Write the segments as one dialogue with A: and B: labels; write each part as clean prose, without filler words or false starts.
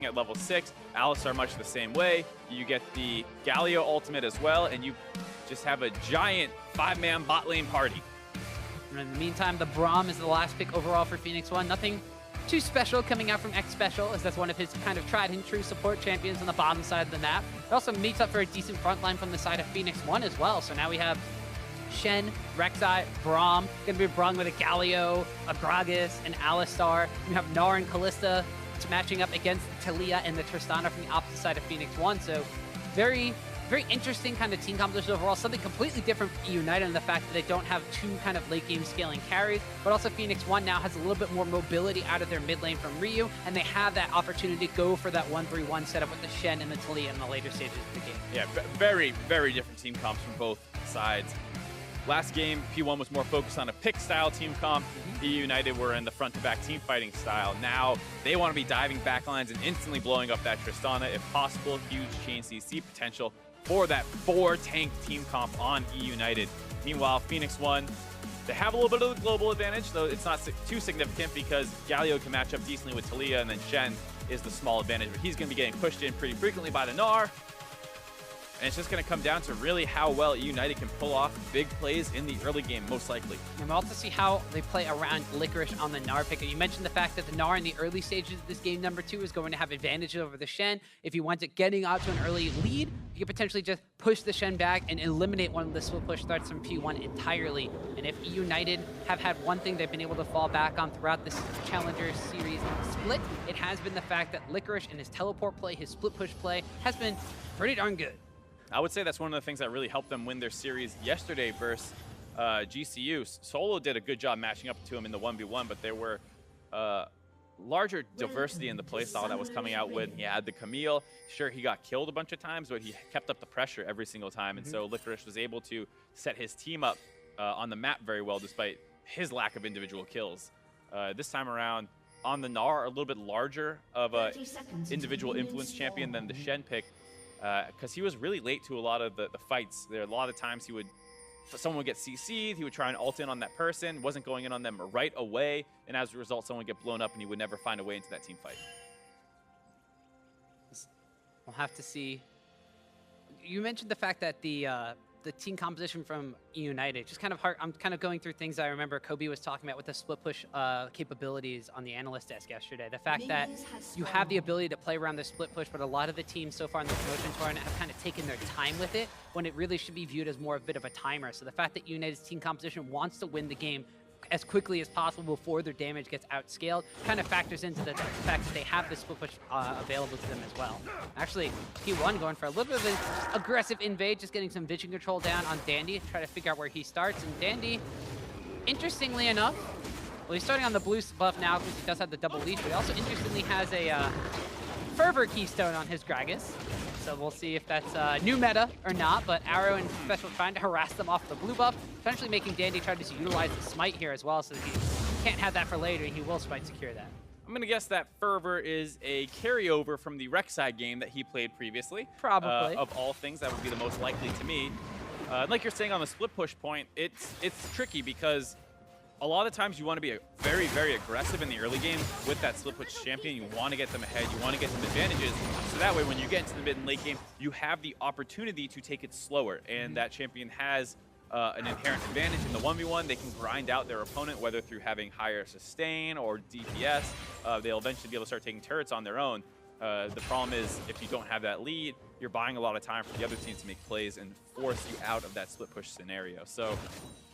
A: at level 6, Alistar much the same way. You get the Galio ultimate as well, and you just have a giant 5-man bot lane party.
B: And in the meantime, the Braum is the last pick overall for Phoenix1. Nothing too special coming out from X Special, as that's one of his kind of tried and true support champions on the bottom side of the map. It also meets up for a decent front line from the side of Phoenix1 as well. So now we have Shen, Rek'Sai, Braum, gonna be brung with a Galio, a Gragas, an Alistar. You have Gnar and Kalista matching up against Taliyah and the Tristana from the opposite side of Phoenix1. So very interesting kind of team composition overall. Something completely different from eUnited in the fact that they don't have two kind of late game scaling carries, but also Phoenix1 now has a little bit more mobility out of their mid lane from Ryu, and they have that opportunity to go for that 1-3-1 setup with the Shen and the Taliyah in the later stages of the game.
A: Yeah, very different team comps from both sides. Last game, P1 was more focused on a pick-style team comp. eUnited were in the front-to-back team-fighting style. Now, they want to be diving backlines and instantly blowing up that Tristana if possible. Huge chain CC potential for that 4-tank team comp on eUnited. Meanwhile, Phoenix1, they have a little bit of the global advantage, though it's not too significant because Galio can match up decently with Taliyah, and then Shen is the small advantage, but he's going to be getting pushed in pretty frequently by the Gnar. And it's just going to come down to really how well eUnited can pull off big plays in the early game, most likely.
B: And we'll also see how they play around Licorice on the Gnar pick. You mentioned the fact that the Gnar in the early stages of this game number 2 is going to have advantages over the Shen. If you want it getting out to an early lead, you can potentially just push the Shen back and eliminate one of the split push threats from P1 entirely. And if eUnited have had one thing they've been able to fall back on throughout this Challenger Series split, it has been the fact that Licorice and his teleport play, his split push play, has been pretty darn good.
A: I would say that's one of the things that really helped them win their series yesterday versus GCU. Solo did a good job matching up to him in the 1v1, but there were larger diversity in the playstyle that was coming out when he had the Camille. Sure, he got killed a bunch of times, but he kept up the pressure every single time, and so Licorice was able to set his team up on the map very well despite his lack of individual kills. This time around, on the Gnar, a little bit larger of a individual influence champion than the Shen pick, because he was really late to a lot of the fights. There are a lot of times someone would get CC'd, he would try and ult in on that person, wasn't going in on them right away, and as a result, someone would get blown up and he would never find a way into that team fight.
B: We'll have to see. You mentioned the fact that the team composition from eUnited, just kind of hard. I'm kind of going through things I remember Kobe was talking about with the split push capabilities on the analyst desk yesterday. The fact that you have the ability to play around the split push, but a lot of the teams so far in the promotion tournament have kind of taken their time with it when it really should be viewed as more of a bit of a timer. So the fact that eUnited's team composition wants to win the game as quickly as possible before their damage gets outscaled kind of factors into the fact that they have this split push available to them as well. Actually, P1 going for a little bit of an aggressive invade, just getting some vision control down on Dandy to try to figure out where he starts. And Dandy, interestingly enough, well, he's starting on the blue buff now because he does have the double leash, but he also interestingly has a Fervor Keystone on his Gragas. So we'll see if that's new meta or not, but Arrow and Special trying to harass them off the blue buff, essentially making Dandy try to utilize the smite here as well, so that he can't have that for later, and he will smite secure that.
A: I'm going to guess that Fervor is a carryover from the Rek'Sai game that he played previously.
B: Probably.
A: Of all things, that would be the most likely to me. Like you're saying on the split push point, it's tricky because a lot of times you want to be very aggressive in the early game with that split push champion. You want to get them ahead, you want to get some advantages, so that way when you get into the mid and late game, you have the opportunity to take it slower, and that champion has an inherent advantage in the 1v1. They can grind out their opponent, whether through having higher sustain or DPS. They'll eventually be able to start taking turrets on their own. The problem is, if you don't have that lead, you're buying a lot of time for the other teams to make plays and force you out of that split push scenario. So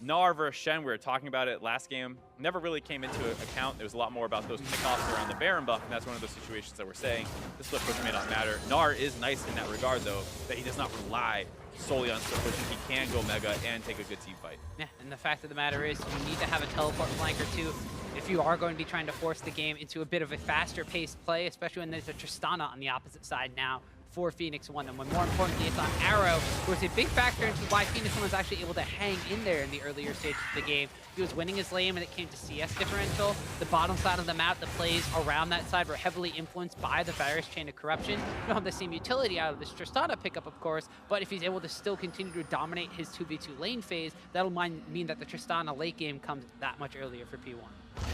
A: Gnar versus Shen, we were talking about it last game, never really came into account. There was a lot more about those pickoffs around the Baron buff, and that's one of those situations that we're saying the split push may not matter. Gnar is nice in that regard, though, that he does not rely solely on split pushing. He can go mega and take a good team fight.
B: Yeah, and the fact of the matter is you need to have a teleport flank or two if you are going to be trying to force the game into a bit of a faster paced play, especially when there's a Tristana on the opposite side now for Phoenix1. And when more importantly, it's on Arrow, who was a big factor into why Phoenix1 was actually able to hang in there in the earlier stages of the game. He was winning his lane when it came to CS differential. The bottom side of the map, the plays around that side were heavily influenced by the virus chain of corruption. You don't have the same utility out of this Tristana pickup, of course, but if he's able to still continue to dominate his 2v2 lane phase, that'll mean that the Tristana late game comes that much earlier for P1.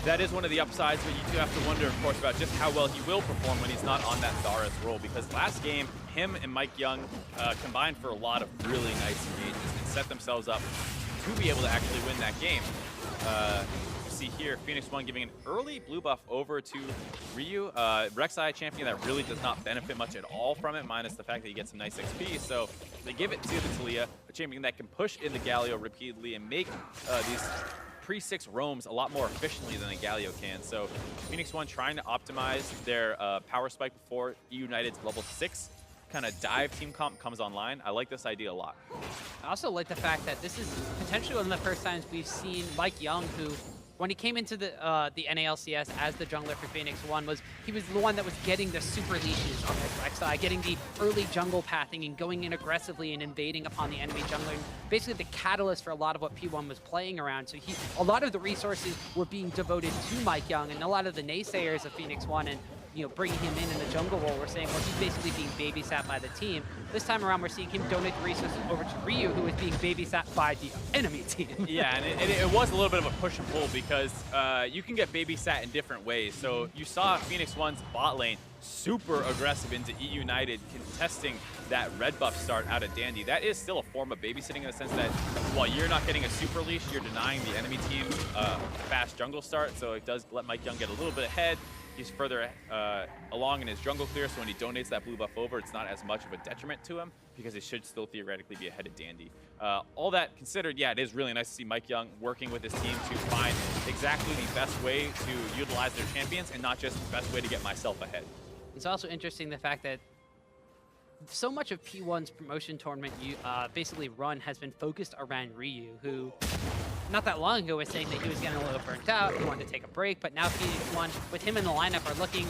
A: That is one of the upsides, but you do have to wonder, of course, about just how well he will perform when he's not on that Darius role, because last game, him and Mike Young combined for a lot of really nice engagements and set themselves up to be able to actually win that game. You see here, Phoenix1 giving an early blue buff over to Ryu, Rek'Sai champion that really does not benefit much at all from it, minus the fact that he gets some nice XP. So they give it to the Taliyah, a champion that can push in the Galio repeatedly and make these pre-6 roams a lot more efficiently than a Galio can. So Phoenix1 trying to optimize their power spike before eUnited's level 6 kind of dive team comp comes online. I like this idea a lot.
B: I also like the fact that this is potentially one of the first times we've seen Mike Young, who, when he came into the NA LCS as the jungler for Phoenix1, he was the one that was getting the super leashes on his Rek'Sai, getting the early jungle pathing and going in aggressively and invading upon the enemy jungler. And basically the catalyst for a lot of what P1 was playing around. So a lot of the resources were being devoted to Mike Young, and a lot of the naysayers of Phoenix1 and bringing him in the jungle role, we're saying, well, he's basically being babysat by the team. This time around, we're seeing him donate the resources over to Ryu, who is being babysat by the enemy team.
A: Yeah, and it was a little bit of a push and pull, because you can get babysat in different ways. So you saw Phoenix1's bot lane super aggressive into eUnited, contesting that red buff start out of Dandy. That is still a form of babysitting in the sense that while you're not getting a super leash, you're denying the enemy team a fast jungle start. So it does let Mike Young get a little bit ahead. He's further along in his jungle clear, so when he donates that blue buff over, it's not as much of a detriment to him, because he should still theoretically be ahead of Dandy. All that considered, yeah, it is really nice to see Mike Young working with his team to find exactly the best way to utilize their champions and not just the best way to get myself ahead.
B: It's also interesting the fact that so much of P1's promotion tournament basically run has been focused around Ryu, who not that long ago was saying that he was getting a little burnt out, he wanted to take a break, but now Phoenix1, with him in the lineup, are looking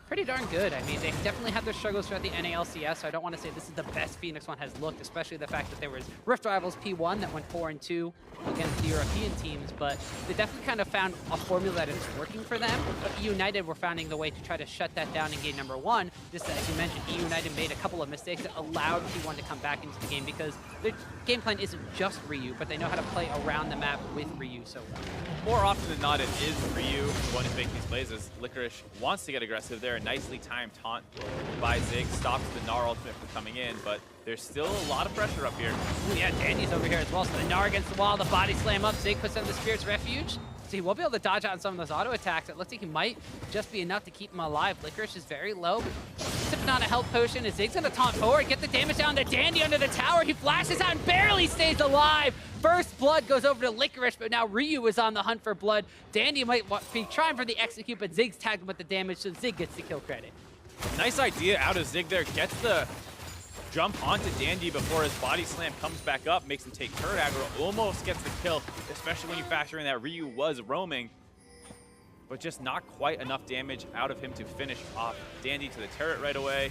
B: pretty darn good. I mean, they definitely had their struggles throughout the NA LCS, so I don't want to say this is the best Phoenix1 has looked, especially the fact that there was Rift Rivals P1 that went 4-2 against the European teams, but they definitely kind of found a formula that is working for them. But eUnited were finding the way to try to shut that down in game number 1. Just as you mentioned, eUnited made a couple of mistakes that allowed P1 to come back into the game, because their game plan isn't just Ryu, but they know how to play around the map with Ryu so well.
A: More often than not, it is Ryu the one who's making these plays, as Licorice wants to get aggressive there. A nicely timed taunt by Zig stops the Gnar ultimate from coming in, but there's still a lot of pressure up here.
B: Ooh, yeah, Dandy's over here as well, so the Gnar against the wall, the body slam up, Zig puts down the Spirit's Refuge. So he will be able to dodge out on some of those auto attacks. It looks like he might just be enough to keep him alive. Licorice is very low, but sipping on a health potion, as Zig's gonna taunt forward, get the damage down to Dandy under the tower. He flashes out and barely stays alive. First blood goes over to Licorice, but now Ryu is on the hunt for blood. Dandy might be trying for the execute, but Zig's tagged him with the damage, so Zig gets the kill credit.
A: Nice idea out of Zig there. Gets the jump onto Dandy before his body slam comes back up, makes him take turret aggro, almost gets the kill, especially when you factor in that Ryu was roaming, but just not quite enough damage out of him to finish off Dandy to the turret right away.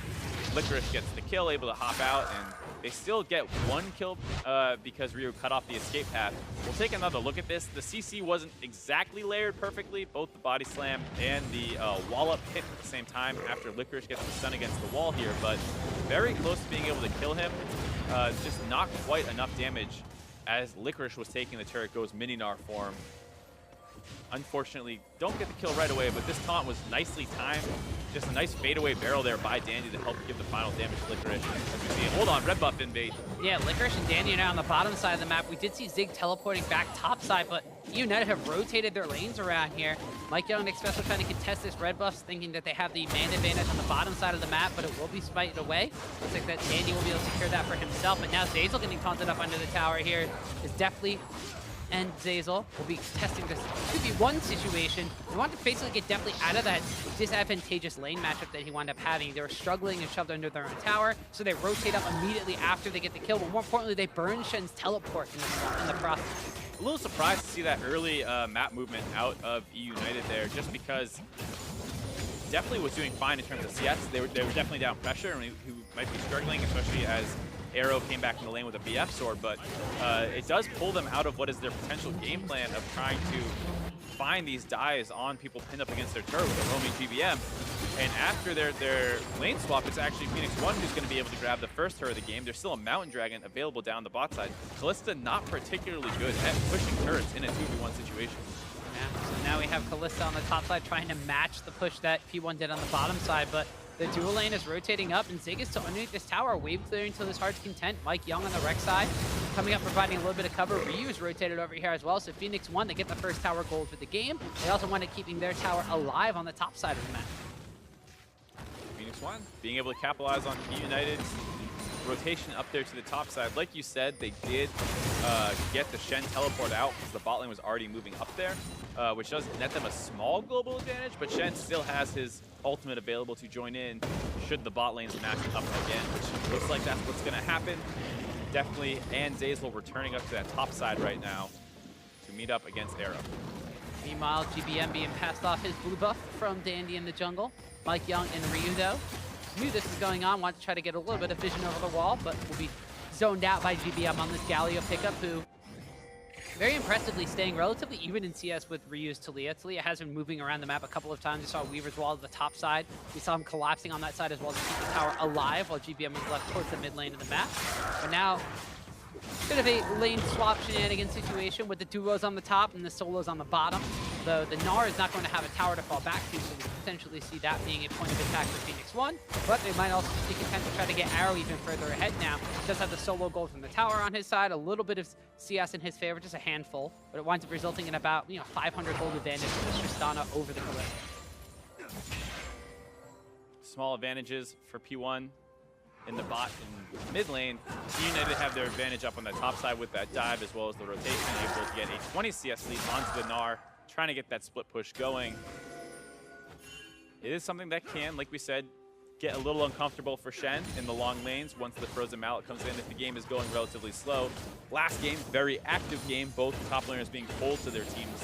A: Licorice gets the kill, able to hop out, and they still get one kill because Ryu cut off the escape path. We'll take another look at this. The CC wasn't exactly layered perfectly. Both the body slam and the wall up hit at the same time after Licorice gets the stun against the wall here, but very close to being able to kill him. Just not quite enough damage as Licorice was taking the turret, goes Mini-Gnar form. Unfortunately, don't get the kill right away, but this taunt was nicely timed. Just a nice fadeaway barrel there by Dandy to help give the final damage to Licorice. As we see, hold on, red buff invade.
B: Yeah, Licorice and Dandy are now on the bottom side of the map. We did see Zig teleporting back top side, but eUnited have rotated their lanes around here. Mike Young and Expresso trying to contest this red buff, thinking that they have the man advantage on the bottom side of the map, but it will be spited away. Looks like that Dandy will be able to secure that for himself, but now Zazel getting taunted up under the tower here is definitely... And Zazel will be testing this 2v1 situation. He wanted to basically get definitely out of that disadvantageous lane matchup that he wound up having. They were struggling and shoved under their own tower, so they rotate up immediately after they get the kill, but more importantly, they burn Shen's teleport in the process.
A: A little surprised to see that early map movement out of eUnited there, just because definitely was doing fine in terms of CS. They were definitely down pressure, and who might be struggling, especially as Arrow came back in the lane with a BF sword, but it does pull them out of what is their potential game plan of trying to find these dives on people pinned up against their turret with a roaming GBM. And after their lane swap, it's actually Phoenix1 who's going to be able to grab the first turret of the game. There's still a Mountain Dragon available down the bot side. Kalista not particularly good at pushing turrets in a 2v1 situation.
B: Yeah, so now we have Kalista on the top side trying to match the push that P1 did on the bottom side, but the dual lane is rotating up, and Zig is still underneath this tower, wave clearing until his heart's content. Mike Young on the rec side, coming up providing a little bit of cover. Ryu is rotated over here as well, so Phoenix1, they get the first tower gold for the game. They also want to keeping their tower alive on the top side of the map.
A: Phoenix1 being able to capitalize on eUnited's rotation up there to the top side. Like you said, they did get the Shen teleport out because the bot lane was already moving up there, which does net them a small global advantage, but Shen still has his ultimate available to join in should the bot lanes match up again, which looks like that's what's going to happen. Definitely, and Zeyzal returning up to that top side right now to meet up against Arrow.
B: Meanwhile, GBM being passed off his blue buff from Dandy in the jungle. Mike Young and Ryu, though, knew this was going on, wanted to try to get a little bit of vision over the wall, but will be zoned out by GBM on this Galio pickup, who very impressively staying relatively even in CS with Ryu's Talia. Talia has been moving around the map a couple of times. We saw Weaver's wall at the top side. We saw him collapsing on that side as well to keep the tower alive while GBM was left towards the mid lane of the map. But now, bit of a lane swap shenanigan situation with the duos on the top and the solos on the bottom. Though the Gnar is not going to have a tower to fall back to, so we potentially see that being a point of attack for Phoenix1. But they might also be content to try to get Arrow even further ahead now. He does have the solo gold from the tower on his side, a little bit of CS in his favor, just a handful, but it winds up resulting in about 500 gold advantage for Tristana over the Kalista.
A: Small advantages for P1 in the bot and mid lane. eUnited have their advantage up on the top side with that dive as well as the rotation, able to get a 20 CS lead onto the Gnar, trying to get that split push going. It is something that can, like we said, get a little uncomfortable for Shen in the long lanes once the Frozen Mallet comes in if the game is going relatively slow. Last game, very active game, both top laners being pulled to their teams.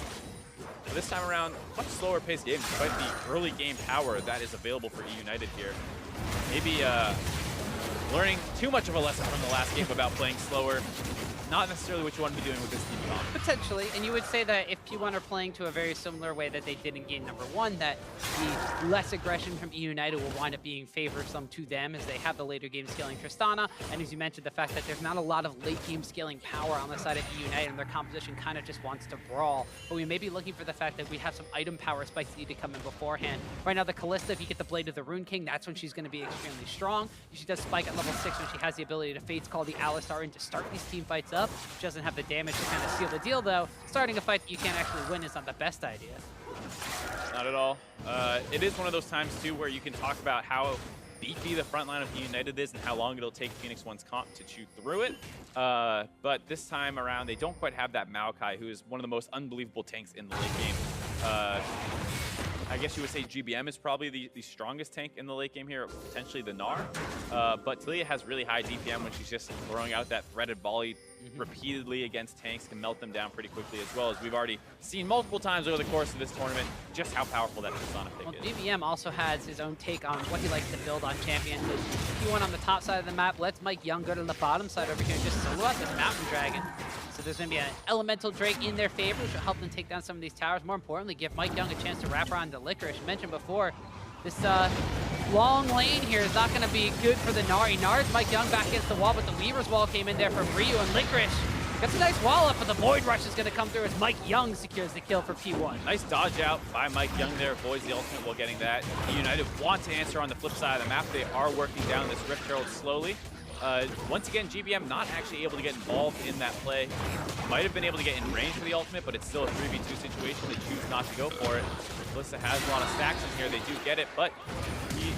A: But this time around, much slower paced game despite the early game power that is available for eUnited here. Maybe learning too much of a lesson from the last game about playing slower. Not necessarily what you want to be doing with this team comp.
B: Potentially, and you would say that if P1 are playing to a very similar way that they did in game number 1, that the less aggression from eUnited will wind up being favorsome to them as they have the later game scaling Tristana, and as you mentioned, the fact that there's not a lot of late game scaling power on the side of eUnited, and their composition kind of just wants to brawl. But we may be looking for the fact that we have some item power spikes that need to come in beforehand. Right now, the Kalista, if you get the Blade of the Rune King, that's when she's going to be extremely strong. She does spike at level 6 when she has the ability to Fates Call the Alistar in to start these team fights up. She doesn't have the damage to kind of seal the deal, though. Starting a fight that you can't actually win is not the best idea.
A: Not at all. It is one of those times, too, where you can talk about how beefy the front line of eUnited is and how long it'll take Phoenix1's comp to chew through it. But this time around, they don't quite have that Maokai, who is one of the most unbelievable tanks in the late game. I guess you would say GBM is probably the strongest tank in the late game here, potentially the Gnar. But Talia has really high DPM when she's just throwing out that threaded volley repeatedly against tanks, can melt them down pretty quickly, as well as we've already seen multiple times over the course of this tournament just how powerful that Tristana pick is.
B: GBM also has his own take on what he likes to build on champions. He went on the top side of the map, lets Mike Young go to the bottom side over here and just solo out this Mountain Dragon. So there's going to be an Elemental Drake in their favor, which will help them take down some of these towers. More importantly, give Mike Young a chance to wrap around the Licorice. I mentioned before, this long lane here is not going to be good for the Gnar. Gnar's Mike Young back against the wall, but the Weaver's wall came in there from Ryu, and Licorice gets a nice wall up, but the Void Rush is going to come through as Mike Young secures the kill for P1.
A: Nice dodge out by Mike Young there, avoids the ultimate while getting that. eUnited want to answer on the flip side of the map. They are working down this Rift Herald slowly. Once again, GBM not actually able to get involved in that play. Might have been able to get in range for the ultimate, but it's still a 3v2 situation. They choose not to go for it. Kalista has a lot of stacks in here. They do get it, but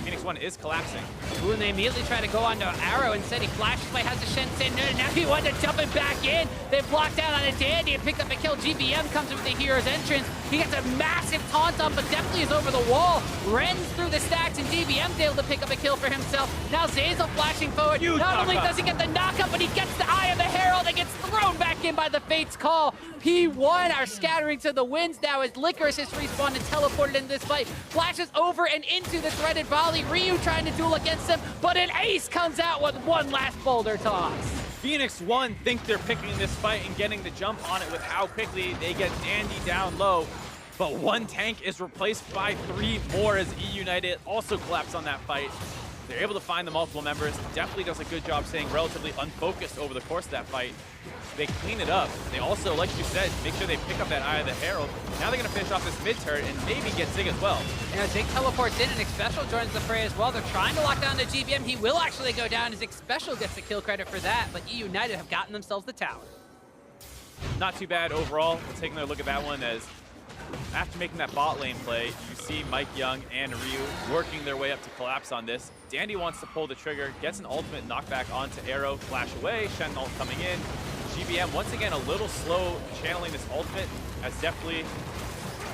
A: Phoenix1 is collapsing.
B: Ooh, and they immediately try to go onto Arrow. Instead, he flashes by, has the Shen Sin. Now he wanted to jump it back in. They blocked out on a Dandy and picked up a kill. GBM comes in with the hero's entrance. He gets a massive taunt on, but definitely is over the wall. Rends through the stacks, and GBM's able to pick up a kill for himself. Now Zeyzal flashing forward. Not only does he get the knockup, but he gets the Eye of the Herald and gets thrown back in by the Fates Call. P1 are scattering to the winds now as Licorice has respawned and teleported into this fight. Flashes over and into the threaded volley. Ryu trying to duel against him, but an ace comes out with one last boulder toss.
A: Phoenix1 think they're picking this fight and getting the jump on it with how quickly they get Dandy down low. But one tank is replaced by 3 more as eUnited also collapse on that fight. They're able to find the multiple members. Definitely does a good job staying relatively unfocused over the course of that fight. They clean it up. They also, like you said, make sure they pick up that Eye of the Herald. Now they're going to finish off this mid turret and maybe get Zig as well.
B: And Zig teleports in, and Special joins the fray as well. They're trying to lock down the GBM. He will actually go down, as Special gets the kill credit for that, but eUnited have gotten themselves the tower.
A: Not too bad overall. We'll take another look at that one as after making that bot lane play, you see Mike Young and Ryu working their way up to collapse on this. Dandy wants to pull the trigger, gets an ultimate knockback onto Arrow, flash away, Shen ult coming in. GBM, once again, a little slow channeling this ultimate, as definitely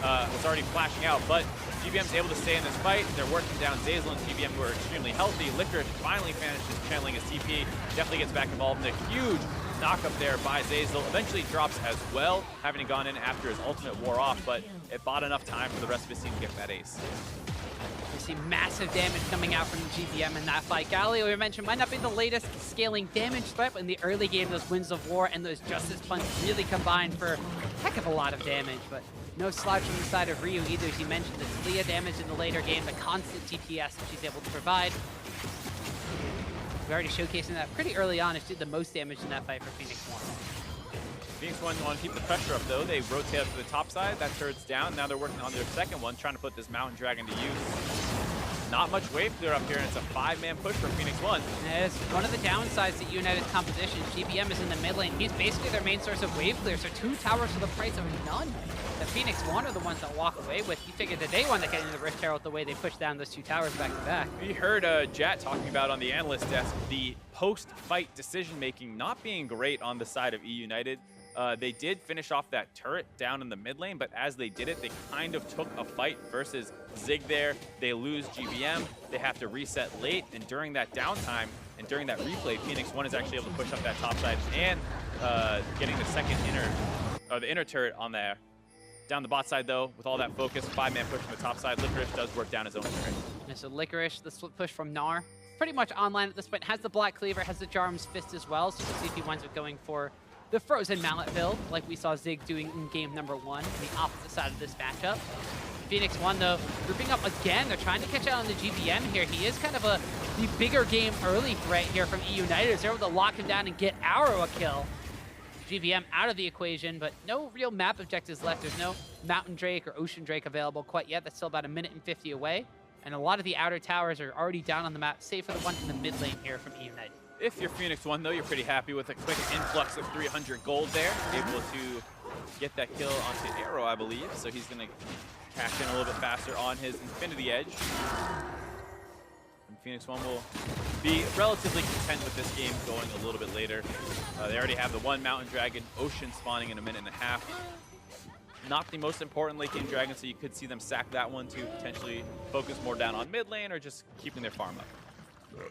A: was already flashing out, but GBM's able to stay in this fight. They're working down Zeyzal and GBM, who are extremely healthy. Licorice finally finishes channeling his TP, definitely gets back involved in a huge knock up there by Zeyzal. Eventually drops as well, having gone in after his ultimate wore off, but it bought enough time for the rest of his team to get that ace.
B: We see massive damage coming out from the GBM in that fight. Galio, we mentioned, might not be the latest scaling damage threat, but in the early game, those Winds of War and those Justice Punch really combined for a heck of a lot of damage, but no slouch from the side of Ryu either. As you mentioned, the Talia damage in the later game, the constant TPS that she's able to provide. We're already showcasing that pretty early on. It did the most damage in that fight for Phoenix1.
A: Phoenix1 want to keep the pressure up, though. They rotate up to the top side. That turret's down. Now they're working on their second one, trying to put this Mountain Dragon to use. Not much wave clear up here, and it's a 5-man push for Phoenix1.
B: And it's one of the downsides to eUnited's composition. GBM is in the mid lane. He's basically their main source of wave clear, so 2 towers for the price of none. The Phoenix1 are the ones that walk away with. You figured that they wanted to get into the Rift Herald the way they pushed down those 2 towers back to back.
A: We heard Jat talking about on the analyst desk the post-fight decision-making not being great on the side of eUnited. They did finish off that turret down in the mid lane, but as they did it, they kind of took a fight versus Zig there. They lose GBM. They have to reset late, and during that downtime and during that replay, Phoenix1 is actually able to push up that top side and getting the second the inner turret on there. Down the bot side, though, with all that focus, 5-man push from the top side, Licorice does work down his own turret.
B: And so Licorice, the split push from Gnar, pretty much online at this point, has the Black Cleaver, has the Jarm's Fist as well, so we'll see if he winds up going for the Frozen Mallet build, like we saw Zig doing in game number 1, the opposite side of this matchup. Phoenix1, though, grouping up again. They're trying to catch out on the GBM here. He is kind of the bigger game early threat here from eUnited. They're able to lock him down and get Arrow a kill. GBM out of the equation, but no real map objectives left. There's no Mountain Drake or Ocean Drake available quite yet. That's still about 1:50 away. And a lot of the outer towers are already down on the map, save for the one in the mid lane here from eUnited.
A: If you're Phoenix1, though, you're pretty happy with a quick influx of 300 gold there. Able to get that kill onto Arrow, I believe. So he's going to cash in a little bit faster on his Infinity Edge. And Phoenix1 will be relatively content with this game going a little bit later. They already have the 1 Mountain Dragon, Ocean spawning in 1.5 minutes. Not the most important late game dragon, so you could see them sack that one to potentially focus more down on mid lane or just keeping their farm up.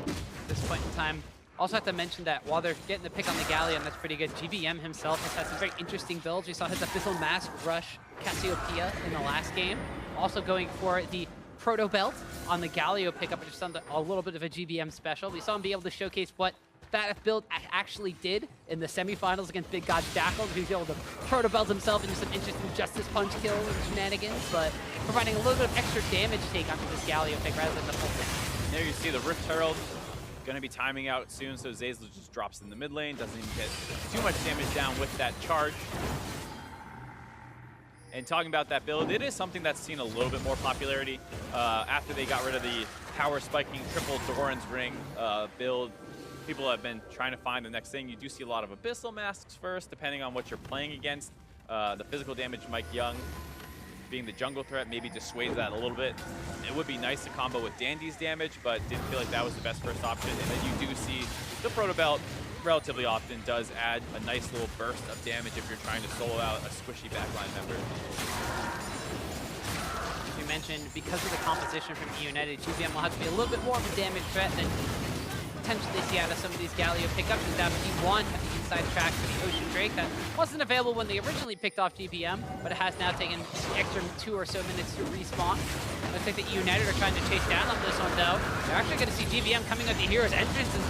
B: At this point in time, also have to mention that while they're getting the pick on the Galleon, that's pretty good. GBM himself has had some very interesting builds. We saw his Abyssal Mask rush Cassiopeia in the last game. Also going for the Proto Belt on the Galio pickup, which is a little bit of a GBM special. We saw him be able to showcase what that build actually did in the semifinals against Big God Jackal. He was able to Proto Belt himself into some interesting Justice Punch kills and shenanigans, but providing a little bit of extra damage take onto this Galio pick rather than the full thing.
A: There you see the Rift Herald. Going to be timing out soon, so Zeyzal just drops in the mid lane, doesn't even get too much damage down with that charge. And talking about that build, it is something that's seen a little bit more popularity after they got rid of the power spiking triple Doran's Ring build. People have been trying to find the next thing. You do see a lot of Abyssal Masks first, depending on what you're playing against. The physical damage, Mike Young being the jungle threat, maybe dissuades that a little bit. It would be nice to combo with Dandy's damage, but didn't feel like that was the best first option. And then you do see the Proto Belt relatively often does add a nice little burst of damage if you're trying to solo out a squishy backline member.
B: As you mentioned, because of the composition from eUnited, GBM will have to be a little bit more of a damage threat than potentially see out of some of these Galio pickups. And that P1 at the inside track for the Ocean Drake that wasn't available when they originally picked off GBM, but it has now taken an extra 2 or so minutes to respawn. Looks like the eUnited are trying to chase down on this one, though. They're actually going to see GBM coming up the hero's entrance, and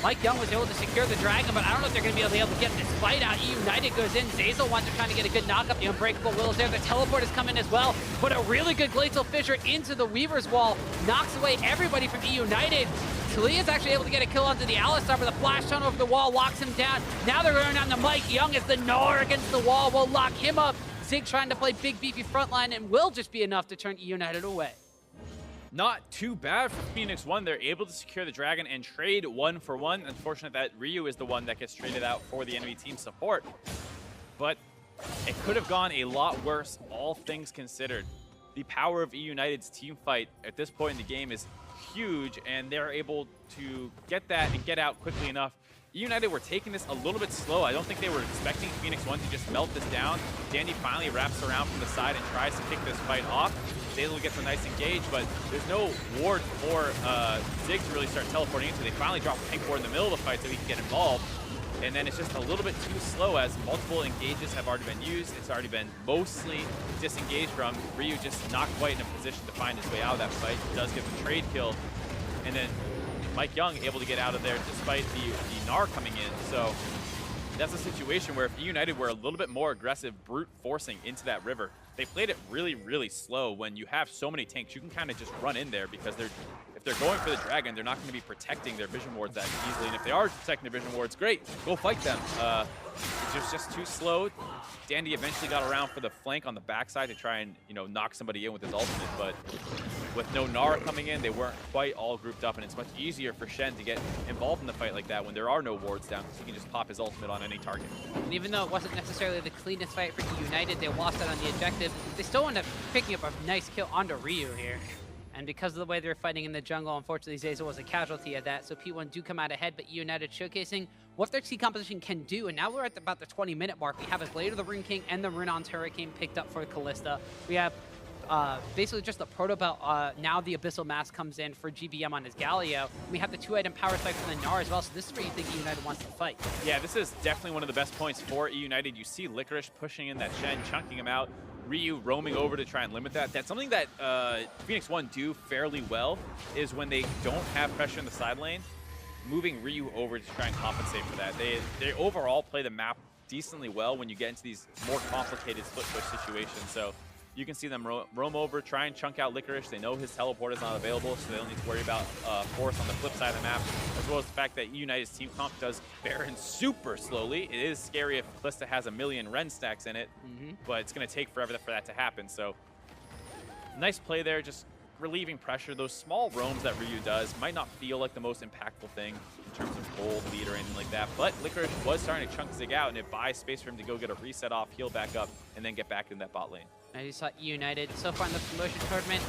B: Mike Young was able to secure the Dragon, but I don't know if they're going to be able to get this fight out. eUnited goes in. Zazel wants to try to get a good knockup. The Unbreakable Will is there. The teleport is coming as well, but a really good Glacial Fissure into the Weaver's Wall knocks away everybody from eUnited. Talia is actually able to get a kill onto the Alistar, but the flash tunnel over the wall locks him down. Now they're going down to Mike Young as the Gnar against the wall will lock him up. Zig trying to play big, beefy frontline and will just be enough to turn eUnited away.
A: Not too bad for Phoenix1. They're able to secure the Dragon and trade 1-for-1. Unfortunate that Ryu is the one that gets traded out for the enemy team support. But it could have gone a lot worse, all things considered. The power of eUnited's team fight at this point in the game is huge, and they're able to get that and get out quickly enough. eUnited were taking this a little bit slow. I don't think they were expecting Phoenix1 to just melt this down. Dandy finally wraps around from the side and tries to kick this fight off. Zazel gets a nice engage, but there's no ward for Zig to really start teleporting into. They finally drop Pink Ward in the middle of the fight so he can get involved. And then it's just a little bit too slow as multiple engages have already been used. It's already been mostly disengaged from. Ryu just not quite in a position to find his way out of that fight. He does get the trade kill. And then Mike Young able to get out of there despite the Gnar coming in. So that's a situation where if eUnited were a little bit more aggressive, brute forcing into that river, they played it really, really slow. When you have so many tanks, you can kind of just run in there because if they're going for the Dragon, they're not going to be protecting their vision wards that easily. And if they are protecting their vision wards, great, go fight them. It's just too slow. Dandy eventually got around for the flank on the backside to try and knock somebody in with his ultimate, but with no Gnar coming in, they weren't quite all grouped up, and it's much easier for Shen to get involved in the fight like that when there are no wards down, because he can just pop his ultimate on any target.
B: And even though it wasn't necessarily the cleanest fight for eUnited, they lost out on the objective, they still end up picking up a nice kill onto Ryu here. And because of the way they were fighting in the jungle, unfortunately, Zazel was a casualty of that. So P1 do come out ahead, but eUnited showcasing what their team composition can do. And now we're at about the 20-minute mark. We have a Blade of the Rune King and the Runon's Hurricane picked up for Kalista. We have basically just the Proto Belt. Now the Abyssal Mask comes in for GBM on his Galio. We have the 2-item power spike from the Gnar as well. So this is where you think eUnited wants to fight. Yeah,
A: this is definitely one of the best points for eUnited. You see Licorice pushing in that Shen, chunking him out. Ryu roaming over to try and limit that. That's something that Phoenix1 do fairly well, is when they don't have pressure in the side lane, moving Ryu over to try and compensate for that. They overall play the map decently well when you get into these more complicated split push situations. So you can see them roam over, try and chunk out Licorice. They know his teleport is not available, so they don't need to worry about force on the flip side of the map, as well as the fact that eUnited's team comp does Baron super slowly. It is scary if Kalista has a million Ren stacks in it, but it's going to take forever for that to happen. So nice play there, just relieving pressure. Those small roams that Ryu does might not feel like the most impactful thing in terms of gold lead or anything like that, but Licorice was starting to chunk Zig out, and it buys space for him to go get a reset off, heal back up, and then get back in that bot lane.
B: I just saw eUnited so far in the promotion tournament.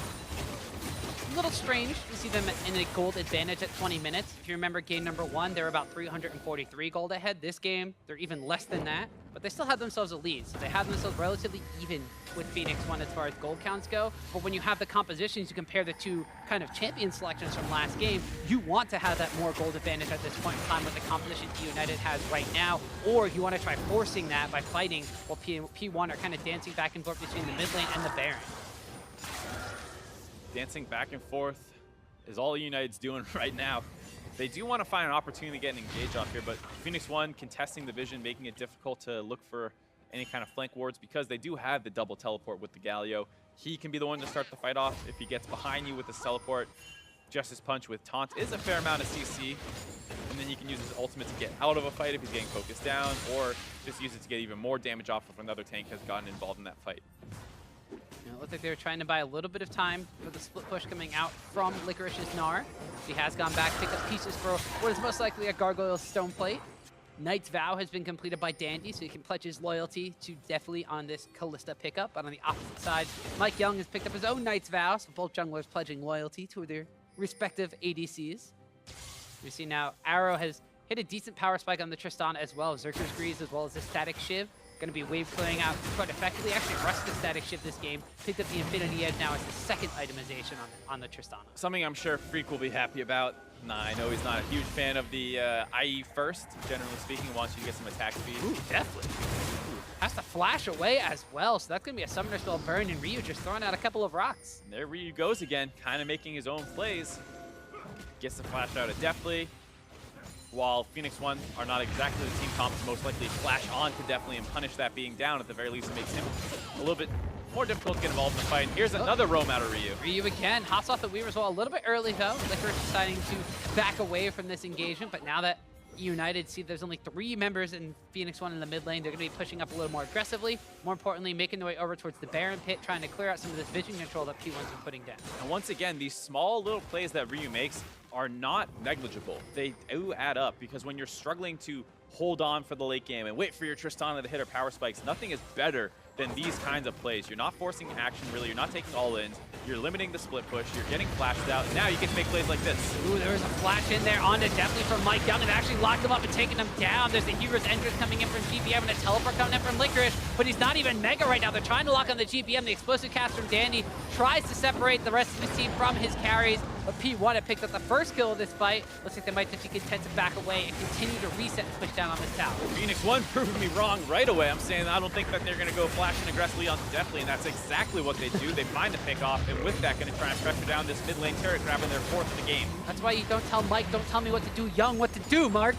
B: A little strange to see them in a gold advantage at 20 minutes. If you remember game number 1, they were about 343 gold ahead. This game, they're even less than that, but they still have themselves a lead. So they have themselves relatively even with Phoenix1 as far as gold counts go. But when you have the compositions, you compare the two kind of champion selections from last game, you want to have that more gold advantage at this point in time with the composition eUnited has right now, or you want to try forcing that by fighting while P1 are kind of dancing back and forth between the mid lane and the Baron.
A: Dancing back and forth is all eUnited's doing right now. They do want to find an opportunity to get an engage off here, but Phoenix1 contesting the vision, making it difficult to look for any kind of flank wards because they do have the double teleport with the Galio. He can be the one to start the fight off if he gets behind you with his teleport. Justice Punch with Taunt is a fair amount of CC, and then you can use his ultimate to get out of a fight if he's getting focused down, or just use it to get even more damage off if another tank has gotten involved in that fight.
B: It looked like they were trying to buy a little bit of time for the split push coming out from Licorice's Gnar. He has gone back, picked up pieces for what is most likely a Gargoyle Stone Plate. Knight's Vow has been completed by Dandy, so he can pledge his loyalty to definitely on this Kalista pickup. But on the opposite side, Mike Young has picked up his own Knight's Vow, so both junglers pledging loyalty to their respective ADCs. We see now Arrow has hit a decent power spike on the Tristana as well. Zerker's Grease as well as the Static Shiv. Going to be wave clearing out quite effectively. Actually rushed the Static Shiv this game. Picked up the Infinity Edge now as the second itemization on the Tristana.
A: Something I'm sure Freak will be happy about. I know he's not a huge fan of the IE first, generally speaking. Wants you to get some attack speed.
B: Ooh, definitely. Ooh, has to flash away as well, so that's going to be a Summoner Spell burn, and Ryu just throwing out a couple of rocks.
A: And there Ryu goes again, kind of making his own plays. Gets the flash out deftly. while Phoenix1 are not exactly the team comp to most likely flash on to definitely and punish that being down. At the very least, it makes him a little bit more difficult to get involved in the fight. And here's another roam out of Ryu.
B: Ryu again, hops off the Weaver as well. A little bit early though. Licorice deciding to back away from this engagement, but now that eUnited see there's only 3 members in Phoenix1 in the mid lane, they're going to be pushing up a little more aggressively. More importantly, making their way over towards the Baron pit, trying to clear out some of this vision control that P1's been putting down.
A: And once again, these small little plays that Ryu makes are not negligible. They do add up, because when you're struggling to hold on for the late game and wait for your Tristana to hit her power spikes, nothing is better than these kinds of plays. You're not forcing action, really. You're not taking all-ins. You're limiting the split push. You're getting flashed out. And now you get to make plays like this.
B: Ooh, there was a flash in there onto definitely from Mike Young, and actually locked him up and taken him down. There's the Hero's Entrance coming in from GBM and a teleport coming in from Licorice, but he's not even Mega right now. They're trying to lock on the GBM. The explosive cast from Dandy tries to separate the rest of his team from his carries, but P1 had picked up the first kill of this fight. Looks like they might just be content to back away and continue to reset and push down on this tower.
A: Phoenix1 proved me wrong right away. I'm saying I don't think that they're going to go flashing aggressively onto Deathly, and that's exactly what they do. They find the pick off, and with that, going to try and pressure down this mid lane turret, grabbing their 4th of the game.
B: That's why you don't tell Mike, don't tell me what to do, Young, what to do, Mark.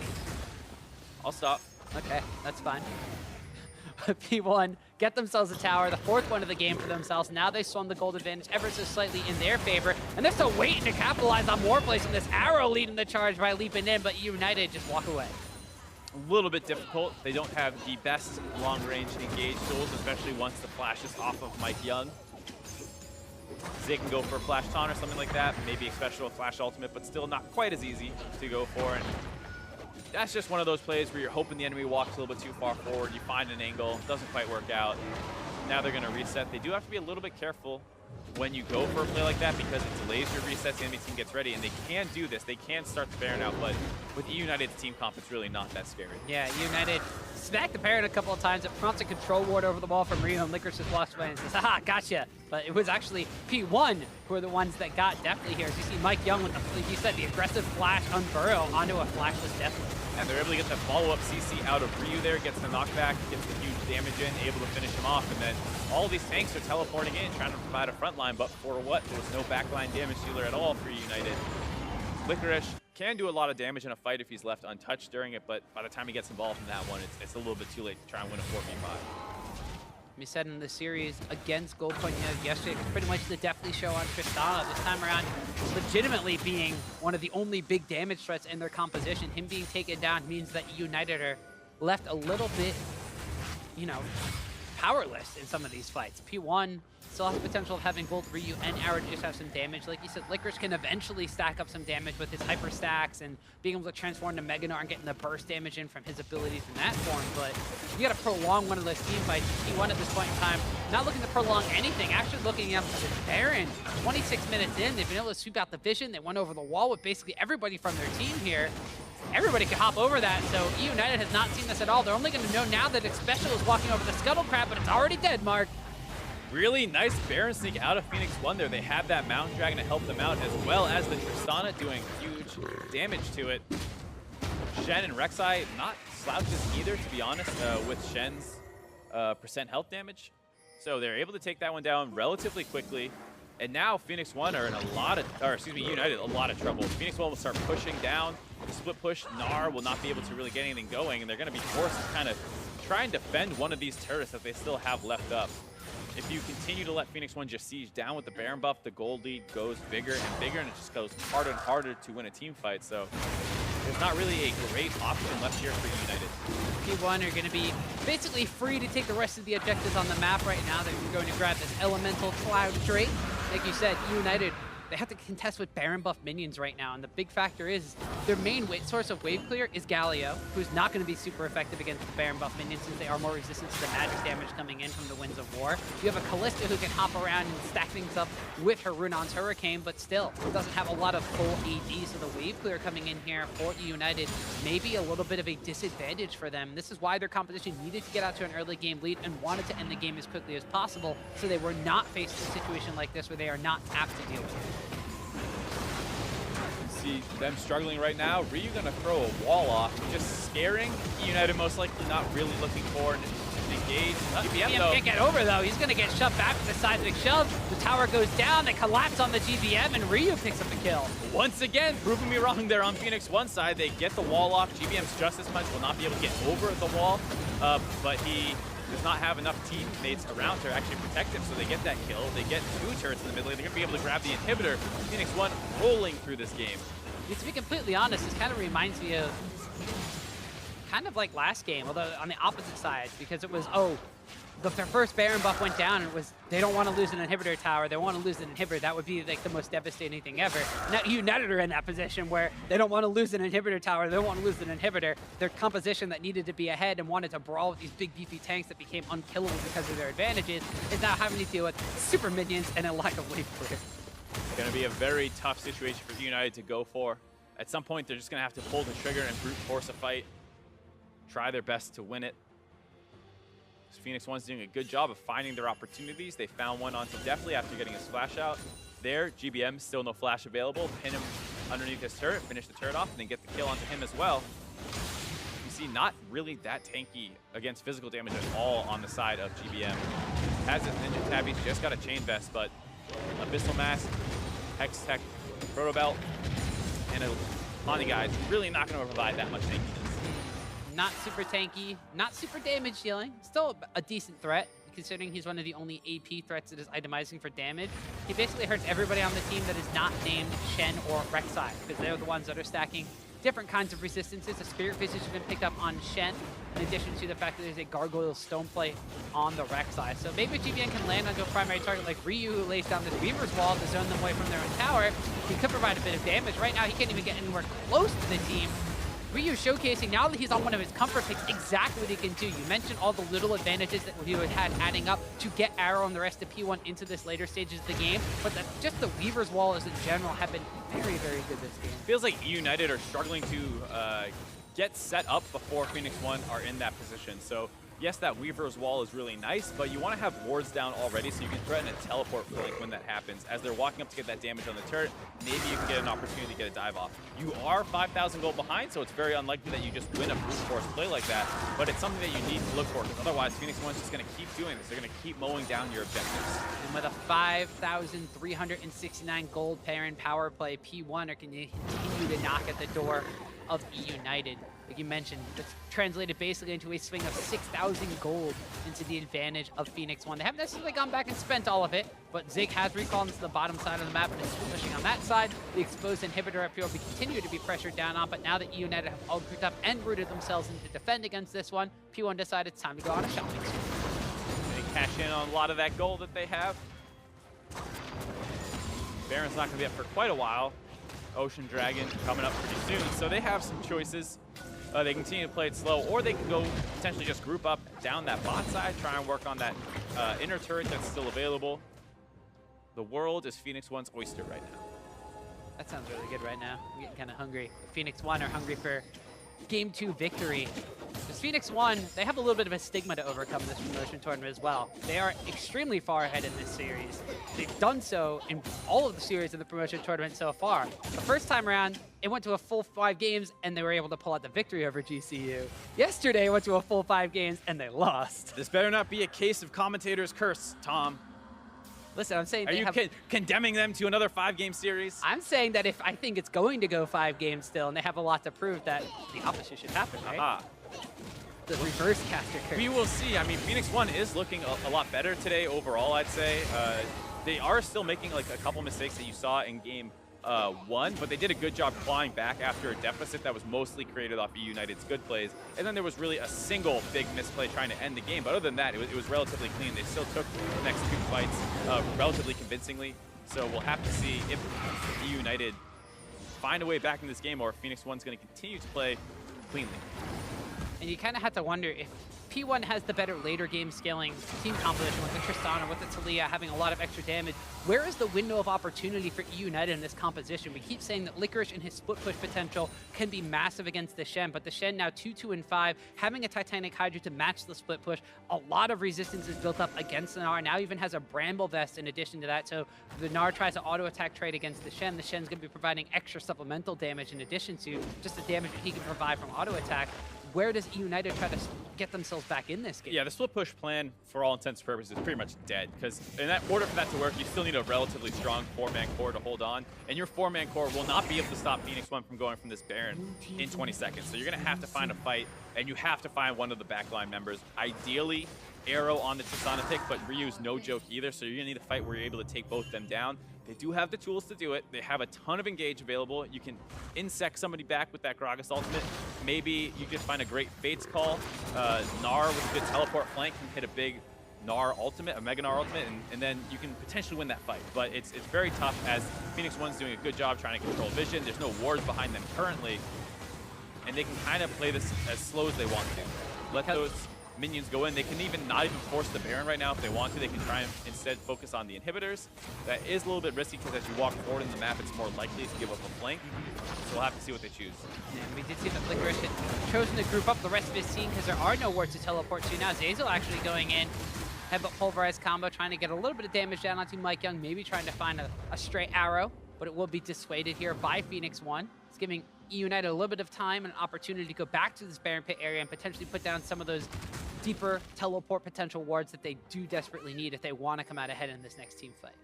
A: I'll stop.
B: Okay, that's fine. P1 get themselves a tower, the 4th one of the game for themselves. Now they swung the gold advantage ever so slightly in their favor, and they're still waiting to capitalize on more plays from this Arrow leading the charge by leaping in, but eUnited just walk away.
A: A little bit difficult. They don't have the best long-range engage tools, especially once the flash is off of Mike Young. They can go for a flash taunt or something like that, maybe a special flash ultimate, but still not quite as easy to go for. And that's just one of those plays where you're hoping the enemy walks a little bit too far forward, you find an angle, doesn't quite work out. Now they're going to reset. They do have to be a little bit careful when you go for a play like that, because it delays your resets, the enemy team gets ready, and they can do this. They can start the Baron out, but with eUnited's team comp, it's really not that scary.
B: Yeah, eUnited smacked the Baron a couple of times. It prompts a control ward over the wall from Ryu, and Licorice just walks away and says, haha, gotcha. But it was actually P1 who are the ones that got Deathly here. As you see Mike Young with, like you said, the aggressive flash unburrow onto a flashless Deathly.
A: And they're able to get the follow-up CC out of Ryu there, gets the knockback, gets the huge damage in, able to finish him off, and then all these tanks are teleporting in, trying to provide a front line, but for what? There was no backline damage dealer at all for United. Licorice can do a lot of damage in a fight if he's left untouched during it, but by the time he gets involved in that one, it's a little bit too late to try and win a 4v5.
B: We said in the series against Gold Point yesterday, it was pretty much the Deathly show on Tristana. This time around, legitimately being one of the only big damage threats in their composition. Him being taken down means that United are left a little bit, you know, powerless in some of these fights. P1 still has the potential of having both Ryu and Arrow just have some damage. Like you said, Licorice can eventually stack up some damage with his hyper stacks and being able to transform to Meganar and getting the burst damage in from his abilities in that form. But you got to prolong one of those team fights. P1 at this point in time, not looking to prolong anything, actually looking up to the Baron. 26 minutes in, they've been able to sweep out the vision. They went over the wall with basically everybody from their team here. Everybody could hop over that, so eUnited has not seen this at all. They're only going to know now that Xpecial is walking over the Scuttle Crab, but it's already dead, Mark.
A: Really nice Baron sneak out of Phoenix1 there. They have that Mountain Dragon to help them out, as well as the Tristana doing huge damage to it. Shen and Rek'Sai not slouches either, to be honest, with Shen's percent health damage. So they're able to take that one down relatively quickly. And now Phoenix1 are in a lot of, or excuse me, United, a lot of trouble. Phoenix1 will start pushing down. The split push, Gnar will not be able to really get anything going, and they're going to be forced to kind of try and defend one of these turrets that they still have left up. If you continue to let Phoenix1 just siege down with the Baron buff, the gold lead goes bigger and bigger, and it just goes harder and harder to win a team fight. So there's not really a great option left here for United.
B: P1 are going to be basically free to take the rest of the objectives on the map right now. They're going to grab this Elemental Cloud Drake. Like you said, United, they have to contest with Baron buff minions right now, and the big factor is their main source of wave clear is Galio, who's not going to be super effective against the Baron buff minions since they are more resistant to the magic damage coming in from the Winds of War. You have a Callista who can hop around and stack things up with her Runon's Hurricane, but still doesn't have a lot of full AD, so the wave clear coming in here for United may be a little bit of a disadvantage for them. This is why their competition needed to get out to an early game lead and wanted to end the game as quickly as possible, so they were not faced with a situation like this where they are not apt to deal with it.
A: See them struggling right now. Ryu gonna throw a wall off, just scaring United, most likely not really looking for an engage. GBM
B: can't get over though. He's gonna get shoved back to the seismic shove. The tower goes down, they collapse on the GBM, and Ryu picks up the kill.
A: Once again, proving me wrong there on Phoenix1 side. They get the wall off. GBM's Justice Punch will not be able to get over the wall, but he does not have enough teammates around to actually protect him, so they get that kill. They get 2 turrets in the middle. They're going to be able to grab the inhibitor. Phoenix1 rolling through this game.
B: To be completely honest, this kind of reminds me of kind of like last game, although on the opposite side, because it was, their first Baron buff went down, and it was, they don't want to lose an inhibitor tower, they want to lose an inhibitor. That would be like the most devastating thing ever. Now eUnited are in that position where they don't want to lose an inhibitor tower, they don't want to lose an inhibitor. Their composition that needed to be ahead and wanted to brawl with these big beefy tanks that became unkillable because of their advantages is now having to deal with super minions and a lack of wave clear.
A: It's going to be a very tough situation for eUnited to go for. At some point, they're just going to have to pull the trigger and brute force a fight. Try their best to win it. Phoenix1's doing a good job of finding their opportunities. They found one onto Deftly after getting his flash out. There, GBM, still no flash available. Pin him underneath his turret, finish the turret off, and then get the kill onto him as well. You see, not really that tanky against physical damage at all on the side of GBM. Has his Ninja Tabbies, just got a Chain Vest, but Abyssal Mask, Hex Tech, Proto Belt, and a Lonnie Guy's really not going to provide that much tankiness.
B: Not super tanky, not super damage dealing, still a decent threat, considering he's one of the only AP threats that is itemizing for damage. He basically hurts everybody on the team that is not named Shen or Rek'Sai, because they're the ones that are stacking different kinds of resistances. The Spirit Visage has been picked up on Shen, in addition to the fact that there's a Gargoyle Stoneplate on the Rek'Sai. So maybe GBN can land onto a primary target like Ryu, who lays down this Weaver's Wall to zone them away from their own tower. He could provide a bit of damage. Right now, he can't even get anywhere close to the team. Ryu showcasing, now that he's on one of his comfort picks, exactly what he can do. You mentioned all the little advantages that Ryu had adding up to get Arrow and the rest of P1 into this later stages of the game, but just the Weaver's Walls in general have been very, very good this game.
A: Feels like eUnited are struggling to get set up before Phoenix1 are in that position. So yes, that Weaver's Wall is really nice, but you want to have wards down already so you can threaten a teleport flank when that happens. As they're walking up to get that damage on the turret, maybe you can get an opportunity to get a dive off. You are 5,000 gold behind, so it's very unlikely that you just win a brute force play like that, but it's something that you need to look for, because otherwise Phoenix1 is just going to keep doing this. They're going to keep mowing down your objectives.
B: And with a 5,369 gold Baron power play, P1 are going to continue to knock at the door of eUnited. Like you mentioned, that's translated basically into a swing of 6,000 gold into the advantage of Phoenix1. They haven't necessarily gone back and spent all of it, but Zig has recalled into the bottom side of the map and is pushing on that side. The exposed inhibitor up here will continue to be pressured down on, but now that eUnited have all grouped up and rooted themselves in to defend against this one, P1 decided it's time to go on a shopping spree.
A: They cash in on a lot of that gold that they have. Baron's not going to be up for quite a while. Ocean Dragon coming up pretty soon, so they have some choices. They continue to play it slow, or they can go potentially just group up down that bot side, try and work on that inner turret that's still available. The world is Phoenix1's oyster right now.
B: That sounds really good right now. I'm getting kind of hungry. Phoenix1 are hungry for Game 2 victory. Because Phoenix1, they have a little bit of a stigma to overcome this promotion tournament as well. They are extremely far ahead in this series. They've done so in all of the series of the promotion tournament so far. The first time around, it went to a full 5 games, and they were able to pull out the victory over GCU. Yesterday, it went to a full 5 games, and they lost.
A: This better not be a case of commentator's curse, Tom.
B: Listen, I'm saying
A: Are you condemning them to another 5-game series?
B: I'm saying that if I think it's going to go 5 games still, and they have a lot to prove, that the opposite should happen, right?
A: Aha.
B: The reverse caster curse.
A: We will see. I mean, Phoenix1 is looking a lot better today overall, I'd say. They are still making like a couple mistakes that you saw in game 1, but they did a good job clawing back after a deficit that was mostly created off eUnited's good plays. And then there was really a single big misplay trying to end the game. But other than that, it was relatively clean. They still took the next 2 fights relatively convincingly. So we'll have to see if eUnited find a way back in this game, or if Phoenix1's going to continue to play cleanly.
B: And you kind of have to wonder if P1 has the better later game scaling team composition with the Tristana, with the Taliyah having a lot of extra damage. Where is the window of opportunity for eUnited in this composition? We keep saying that Licorice and his split push potential can be massive against the Shen, but the Shen now 2-2-5, having a Titanic Hydra to match the split push. A lot of resistance is built up against the Gnar, now even has a Bramble Vest in addition to that, so if the Gnar tries to auto-attack trade against the Shen's going to be providing extra supplemental damage in addition to just the damage that he can provide from auto-attack. where does eUnited try to get themselves back in this game?
A: Yeah, the split push plan, for all intents and purposes, is pretty much dead, because in order for that to work, you still need a relatively strong 4-man core to hold on, and your 4-man core will not be able to stop Phoenix1 from going from this Baron in 20 seconds. So you're going to have to find a fight, and you have to find one of the backline members. Ideally, Arrow on the Chisana pick, but Ryu's no joke either, so you're going to need a fight where you're able to take both of them down. They do have the tools to do it. They have a ton of engage available. You can insect somebody back with that Gragas ultimate. Maybe you just find a great Fates call. Gnar with a good teleport flank can hit a big Gnar ultimate, a Mega Gnar ultimate, and then you can potentially win that fight. But it's very tough as Phoenix1's doing a good job trying to control vision. There's no wards behind them currently, and they can kind of play this as slow as they want to. Let those minions go in. They can not even force the Baron right now if they want to. They can try and instead focus on the inhibitors. That is a little bit risky because as you walk forward in the map, it's more likely to give up a flank. So we'll have to see what they choose.
B: And we did see that Licorice had chosen to group up the rest of his team because there are no wards to teleport to. Now Zeyzal actually going in. Headbutt Pulverize combo, trying to get a little bit of damage down onto Mike Young, maybe trying to find a stray arrow, but it will be dissuaded here by Phoenix1. It's giving eUnited a little bit of time and an opportunity to go back to this Baron Pit area and potentially put down some of those deeper teleport potential wards that they do desperately need if they want to come out ahead in this next team fight.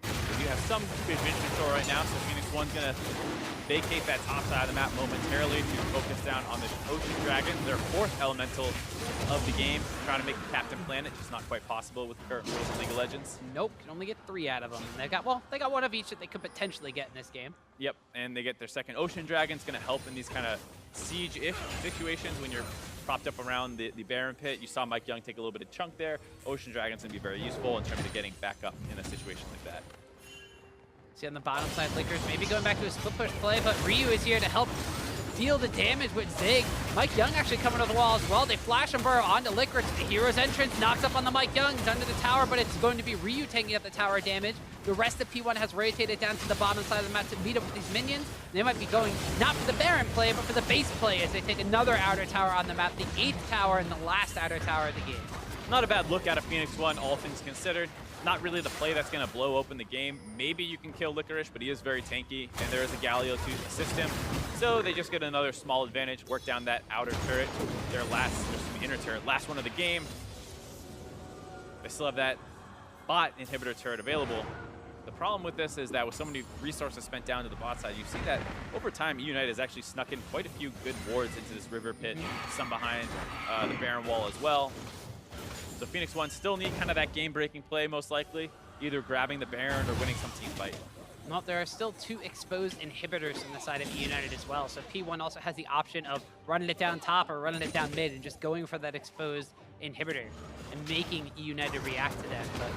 A: You have some good vision control right now, so Phoenix1's going to vacate that top side of the map momentarily to focus down on the Ocean Dragon, their 4th elemental of the game, trying to make the Captain Planet, just not quite possible with the current rules of League of Legends.
B: Nope, can only get 3 out of them. They got one of each that they could potentially get in this game.
A: Yep, and they get their 2nd Ocean Dragon. It's going to help in these kind of siege-ish situations when you're propped up around the Baron Pit. You saw Mike Young take a little bit of chunk there. Ocean Dragon's going to be very useful in terms of getting back up in a situation like that.
B: See on the bottom side, Licorice maybe going back to a split push play, but Ryu is here to help deal the damage with Zig. Mike Young actually coming to the wall as well. They flash and burrow onto Licorice. The hero's entrance knocks up on the Mike Young. He's under the tower, but it's going to be Ryu taking up the tower damage. The rest of P1 has rotated down to the bottom side of the map to meet up with these minions. They might be going not for the Baron play, but for the base play as they take another outer tower on the map, the 8th tower and the last outer tower of the game.
A: Not a bad look out of Phoenix1, all things considered. Not really the play that's going to blow open the game. Maybe you can kill Licorice, but he is very tanky, and there is a Galio to assist him. So they just get another small advantage, work down that outer turret, their inner turret, last one of the game. They still have that bot inhibitor turret available. The problem with this is that with so many resources spent down to the bot side, you see that over time, eUnited has actually snuck in quite a few good wards into this river pit, some behind the Baron wall as well. So Phoenix1 still need kind of that game-breaking play, most likely, either grabbing the Baron or winning some team fight.
B: Well, there are still 2 exposed inhibitors on the side of eUnited as well, so P1 also has the option of running it down top or running it down mid and just going for that exposed inhibitor and making eUnited react to that. But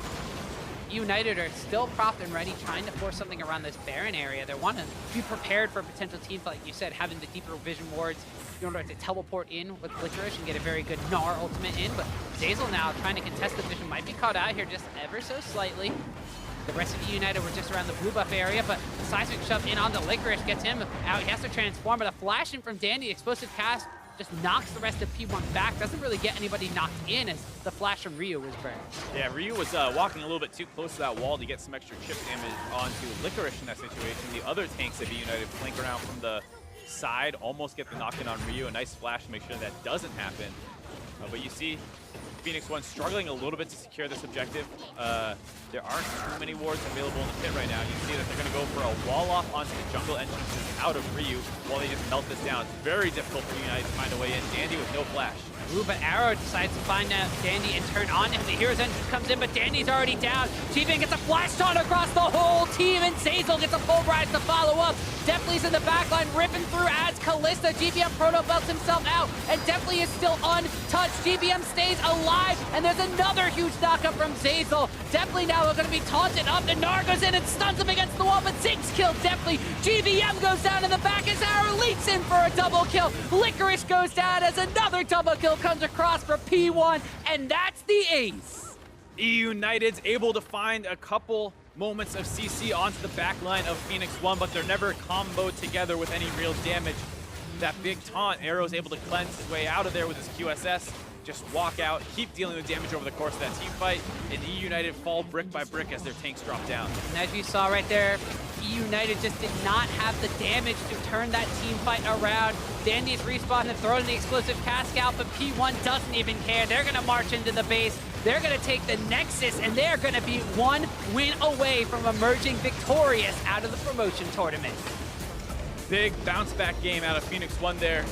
B: eUnited are still propped and ready, trying to force something around this Baron area. They want to be prepared for a potential team fight, like you said, having the deeper vision wards in order to teleport in with Licorice and get a very good Gnar ultimate in. But Zeyzal now trying to contest the vision, might be caught out here just ever so slightly. The rest of eUnited were just around the blue buff area, but the seismic shove in onto Licorice gets him out. He has to transform, but a flash in from Dandy, explosive cast, just knocks the rest of P1 back. Doesn't really get anybody knocked in as the flash from Ryu was burned. Yeah,
A: Ryu was walking a little bit too close to that wall to get some extra chip damage onto Licorice in that situation. The other tanks of eUnited flank around from the side, almost get the knock-in on Ryu. A nice flash to make sure that doesn't happen. But you see Phoenix1 struggling a little bit to secure this objective. There aren't too many wards available in the pit right now. You see that they're going to go for a wall off onto the jungle entrances out of Ryu while they just melt this down. It's very difficult for United to find a way in. Dandy with no flash.
B: Ooh, but Arrow decides to find Dandy and turn on him. The hero's entrance comes in, but Dandy's already down. G-Van gets a flash taunt across the whole team, and Zeyzal gets a full rise to follow up. Definitely's in the backline, ripping through as Kalista. GBM proto belts himself out, and Definitely is still untouched. GBM stays alive, and there's another huge knockup from Zeyzal. Definitely now going to be taunted up, and Gnar goes in and stuns him against the wall, but Zig's killed Definitely. GBM goes down in the back as Arrow leaps in for a double kill. Licorice goes down as another double kill comes across for P1, and that's the ace.
A: eUnited's able to find a couple moments of CC onto the back line of Phoenix1, but they're never comboed together with any real damage. That big taunt, Arrow's able to cleanse his way out of there with his QSS, just walk out, keep dealing with damage over the course of that team fight, and eUnited fall brick by brick as their tanks drop down.
B: And as you saw right there, eUnited just did not have the damage to turn that team fight around. Dandy's respawned and thrown the explosive cask out, but P1 doesn't even care. They're going to march into the base. They're going to take the Nexus, and they're going to be one win away from emerging victorious out of the promotion tournament.
A: Big bounce back game out of Phoenix1 there.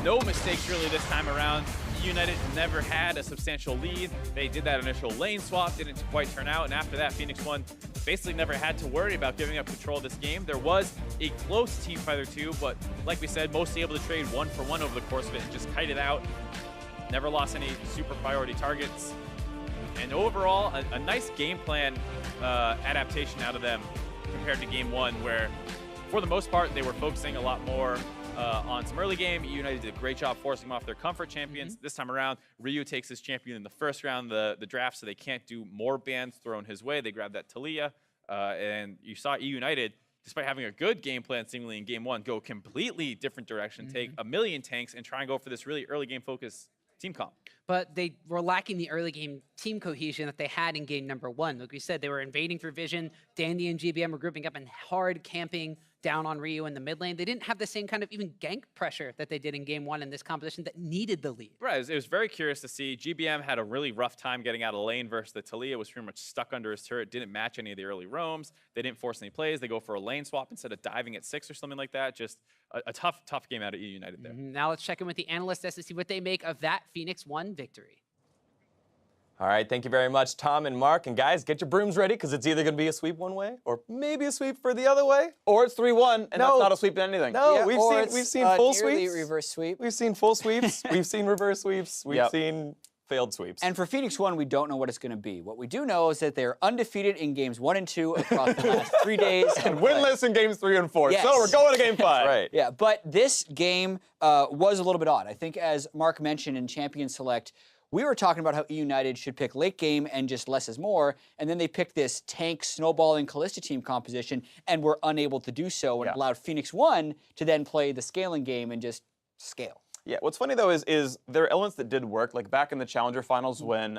A: No mistakes really this time around. eUnited never had a substantial lead. They did that initial lane swap, didn't quite turn out, and after that, Phoenix1 basically never had to worry about giving up control of this game. There was a close team fight or two, but like we said, mostly able to trade 1-for-1 over the course of it and just kite it out. Never lost any super priority targets. And overall, a nice game plan adaptation out of them compared to game one, where for the most part, they were focusing a lot more on some early game. eUnited did a great job forcing them off their comfort champions. This time around, Ryu takes his champion in the first round of the draft, so they can't do more bans thrown his way. They grabbed that Talia, and you saw eUnited, despite having a good game plan seemingly in game one, go completely different direction, take a million tanks, and try and go for this really early game focus team comp.
B: But they were lacking the early game team cohesion that they had in game number one. Like we said, they were invading through vision. Dandy and GBM were grouping up and hard camping down on Ryu in the mid lane. They didn't have the same kind of even gank pressure that they did in game one in this composition that needed the lead.
A: Right, it was very curious to see. GBM had a really rough time getting out of lane versus the Talia, was pretty much stuck under his turret, didn't match any of the early roams. They didn't force any plays. They go for a lane swap instead of diving at 6 or something like that. Just a tough game out of eUnited there.
B: Now let's check in with the analysts to see what they make of that Phoenix1 victory.
C: All right, thank you very much, Tom and Mark. And guys, get your brooms ready, because it's either going to be a sweep one way, or maybe a sweep for the other way, or it's 3-1, and that's not a sweep in anything.
D: No,
C: Yeah, we've seen full sweeps.
D: Reverse sweep.
C: We've seen full sweeps. We've seen reverse sweeps. We've seen failed sweeps.
D: And for Phoenix1, we don't know what it's going to be. What we do know is that they're undefeated in games 1 and 2 across the last 3 days.
C: And winless in games 3 and 4.
D: Yes.
C: So we're going to game 5. Right.
D: Yeah, but this game was a little bit odd. I think, as Mark mentioned in Champion Select, we were talking about how eUnited should pick late game and just less is more, and then they picked this tank, snowballing Kalista team composition and were unable to do so, and allowed Phoenix1 to then play the scaling game and just scale.
C: Yeah, what's funny though is there are elements that did work. Like back in the Challenger Finals when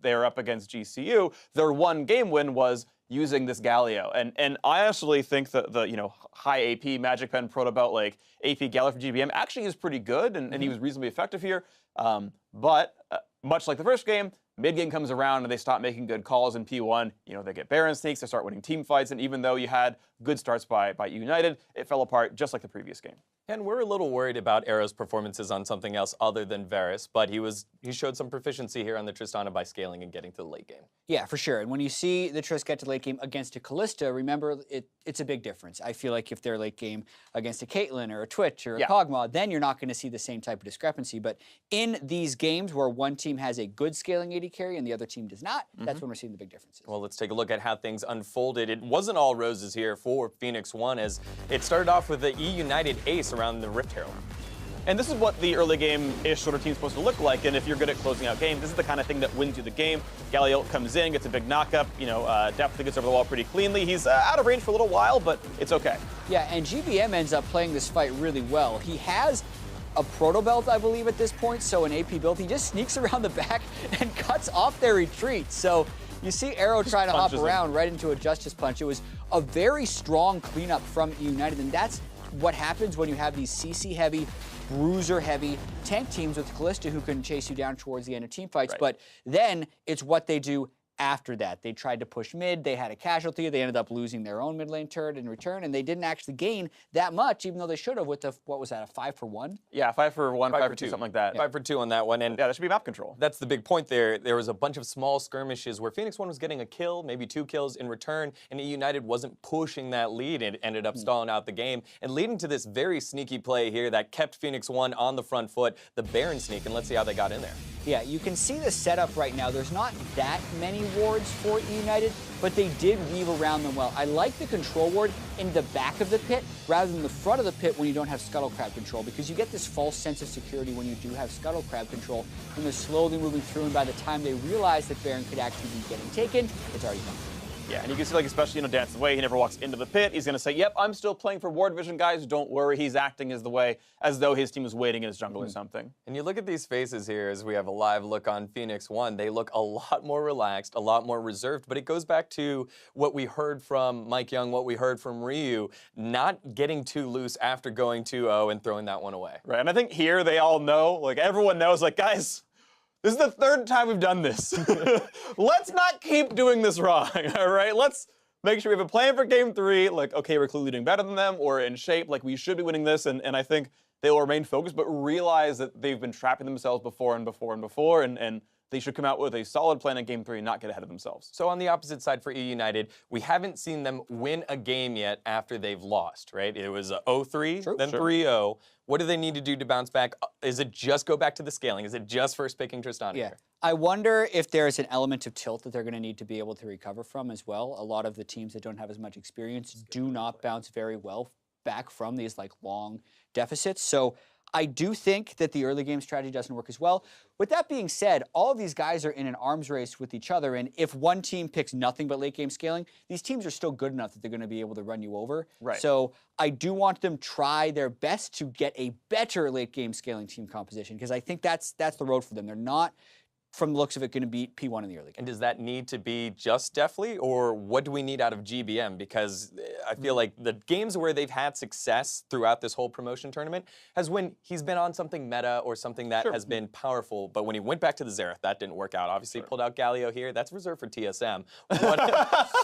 C: they were up against GCU, their one game win was using this Galio. And I actually think that the high AP Magic Pen proto belt like AP Galio for GBM actually is pretty good, and he was reasonably effective here. But much like the first game, mid game comes around and they stop making good calls in P1. They get Baron sneaks, they start winning team fights, and even though you had good starts by eUnited, it fell apart just like the previous game.
E: And we're a little worried about Arrow's performances on something else other than Varus, but he showed some proficiency here on the Tristana by scaling and getting to the late game. Yeah,
D: for sure. And when you see the Trist get to late game against a Kalista, remember, it's a big difference. I feel like if they're late game against a Caitlyn or a Twitch or a Kog'Maw, then you're not going to see the same type of discrepancy. But in these games where one team has a good scaling AD carry and the other team does not, that's when we're seeing the big differences.
E: Well, let's take a look at how things unfolded. It wasn't all roses here for Phoenix1, as it started off with the eUnited ace around the Rift Herald.
C: And this is what the early game-ish sort of team's supposed to look like, and if you're good at closing out games, this is the kind of thing that wins you the game. Galio comes in, gets a big knockup, definitely gets over the wall pretty cleanly. He's out of range for a little while, but it's okay.
D: Yeah, and GBM ends up playing this fight really well. He has a proto belt, I believe, at this point, so an AP build. He just sneaks around the back and cuts off their retreat. So you see Arrow trying to hop around right into a Justice Punch. It was a very strong cleanup from eUnited, and that's what happens when you have these CC-heavy, bruiser-heavy tank teams with Kalista who can chase you down towards the end of team fights. Right. But then it's what they do after that. They tried to push mid, they had a casualty, they ended up losing their own mid lane turret in return, and they didn't actually gain that much, even though they should have with the, what was that, a 5-for-1?
C: Yeah, 5-for-1, 5-for-2, something like that.
E: 5-for-2 on that one. And
C: yeah, that should be map control.
E: That's the big point there. There was a bunch of small skirmishes where Phoenix1 was getting a kill, maybe 2 kills in return, and eUnited wasn't pushing that lead and ended up stalling out the game, and leading to this very sneaky play here that kept Phoenix1 on the front foot, the Baron sneak, and let's see how they got in there.
D: Yeah, you can see the setup right now. There's not that many wards for eUnited, but they did weave around them well. I like the control ward in the back of the pit rather than the front of the pit when you don't have Scuttle Crab control, because you get this false sense of security when you do have Scuttle Crab control, and they're slowly moving through, and by the time they realize that Baron could actually be getting taken, it's already done.
C: Yeah, and you can see, like, especially, Dance's way, he never walks into the pit. He's going to say, yep, I'm still playing for War Division, guys. Don't worry. He's acting as though his team is waiting in his jungle or something.
E: And you look at these faces here as we have a live look on Phoenix1. They look a lot more relaxed, a lot more reserved, but it goes back to what we heard from Mike Young, what we heard from Ryu, not getting too loose after going 2-0 and throwing that one away.
C: Right, and I think here they all know, like, everyone knows, like, guys, this is the third time we've done this. Let's not keep doing this wrong, all right? Let's make sure we have a plan for game 3. Like, okay, we're clearly doing better than them. We're in shape. Like, we should be winning this. And I think they will remain focused, but realize that they've been trapping themselves before and before and before. And they should come out with a solid plan in game 3 and not get ahead of themselves.
E: So on the opposite side for eUnited, we haven't seen them win a game yet after they've lost, right? It was 0-3, then 3-0. What do they need to do to bounce back? Is it just go back to the scaling? Is it just first picking Tristana here?
D: I wonder if there's an element of tilt that they're going to need to be able to recover from as well. A lot of the teams that don't have as much experience do not bounce very well back from these like long deficits. So I do think that the early game strategy doesn't work as well. With that being said, all of these guys are in an arms race with each other, and if one team picks nothing but late game scaling, these teams are still good enough that they're going to be able to run you over.
C: Right.
D: So I do want them try their best to get a better late game scaling team composition, because I think that's the road for them. They're not, from the looks of it, going to beat P1 in the early game.
E: And does that need to be just Deathly, or what do we need out of GBM? Because I feel like the games where they've had success throughout this whole promotion tournament has when he's been on something meta or something that has been powerful, but when he went back to the Xerath, that didn't work out. Obviously, he pulled out Galio here. That's reserved for TSM.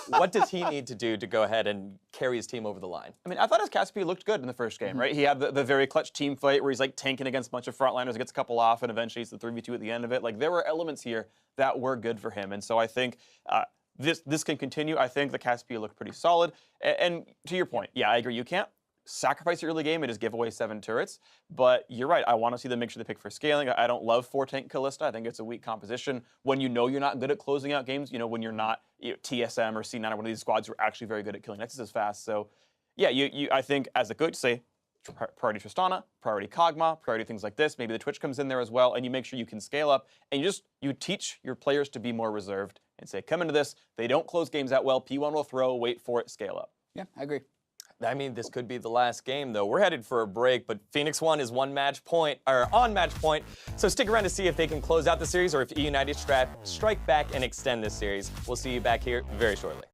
E: What does he need to do to go ahead and carry his team over the line?
C: I mean, I thought his Caspi looked good in the first game, right? He had the very clutch team fight where he's like tanking against a bunch of frontliners, gets a couple off, and eventually it's the 3v2 at the end of it. Like, there were elements here that were good for him. And so I think this can continue. I think the Caspi looked pretty solid. And to your point, yeah, I agree. You can't sacrifice your early game and just give away 7 turrets. But you're right. I want to see them make sure they pick for scaling. I don't love 4-tank Kalista. I think it's a weak composition. When you know you're not good at closing out games, when you're not TSM or C9 or one of these squads who are actually very good at killing Nexus fast. So yeah, I think as a coach, say, priority Tristana, priority Kog'Maw, priority things like this. Maybe the Twitch comes in there as well, and you make sure you can scale up, and you teach your players to be more reserved and say, come into this, they don't close games that well, P1 will throw, wait for it, scale up.
D: Yeah, I agree.
E: I mean, this could be the last game, though. We're headed for a break, but Phoenix1 is on match point, so stick around to see if they can close out the series or if eUnited strike back and extend this series. We'll see you back here very shortly.